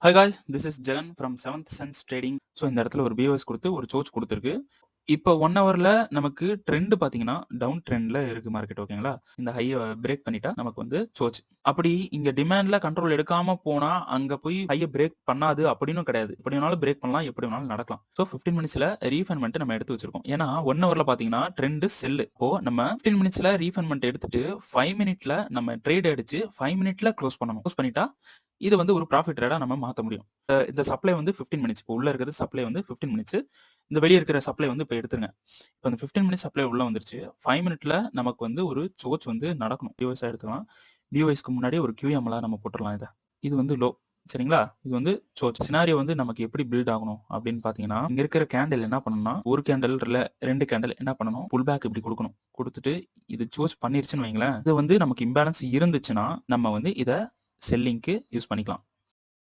Hi guys, this is Jagan from seventh sense trading. So இந்த இடத்துல ஒரு பிஓஎஸ் கொடுத்து ஒரு சோச் கொடுத்துருக்கு. இப்போ 1 ஹவர்ல நமக்கு ட்ரெண்ட் பார்த்தீங்கன்னா டவுன் ட்ரெண்ட்ல இருக்கு மார்க்கெட். ஓகேங்களா? இந்த ஹையை பிரேக் பண்ணிட்டா நமக்கு வந்து சோச். அப்படி இங்க டிமாண்ட்ல கண்ட்ரோல் எடுக்காம போனா அங்க போய் ஹையை பிரேக் பண்ணாது அப்படின்னு கிடையாது. எப்படி வேணாலும் பிரேக் பண்ணலாம், எப்படி வேணாலும் நடக்கலாம். ஸோ 15 மினிட்ஸ்ல ரீஃபைன்மெண்ட் நம்ம எடுத்து வச்சிருக்கோம். ஏன்னா 1 ஹவர்ல பாத்தீங்கன்னா ட்ரெண்ட் செல்லு. இப்போ நம்ம 15 மினிட்ஸ்ல ரீஃபைன்மெண்ட் எடுத்துட்டு 5 மினிட்ல நம்ம ட்ரேட் அடிச்சு 5 மினிட்ல க்ளோஸ் பண்ணணும். க்ளோஸ் பண்ணிட்டா இது வந்து ஒரு ப்ராஃபிட் ட்ரேடா நம்ம மாத்த முடியும். இந்த சப்ளை வந்து 15 மினிட்ஸ். இப்போ உள்ள இருக்கிறது சப்ளை வந்து 15 மினிட்ஸ். இந்த வெளியே இருக்கிற சப்ளை வந்து இப்போ எடுத்துருங்க. இப்போ அந்த 15 மினிட்ஸ் சப்ளை உள்ள வந்துருச்சு. 5 மினிட்ல நமக்கு வந்து ஒரு சோச் வந்து நடக்கணும். டிவைஸா எடுத்துக்கலாம். டிவைஸ்க்கு முன்னாடி ஒரு QMல நம்ம போட்டுடலாம். இது வந்து லோ. சரிங்களா? இது வந்து சோச். சினாரியோ வந்து நமக்கு எப்படி பில்ட் ஆகணும் அப்படின்னு பாத்தீங்கன்னா, இங்க இருக்கிற கேண்டில் என்ன பண்ணணும்னா, ஒரு கேண்டில் இல்ல 2 கேண்டில் என்ன பண்ணணும், புல் பேக் இப்படி கொடுக்கணும். கொடுத்துட்டு இது சோச் பண்ணிருச்சுன்னு வைங்களேன், இது வந்து நமக்கு இம்பேலன்ஸ் இருந்துச்சுன்னா நம்ம வந்து இதை செல்லிங்க்கு யூஸ் பண்ணிக்கலாம்.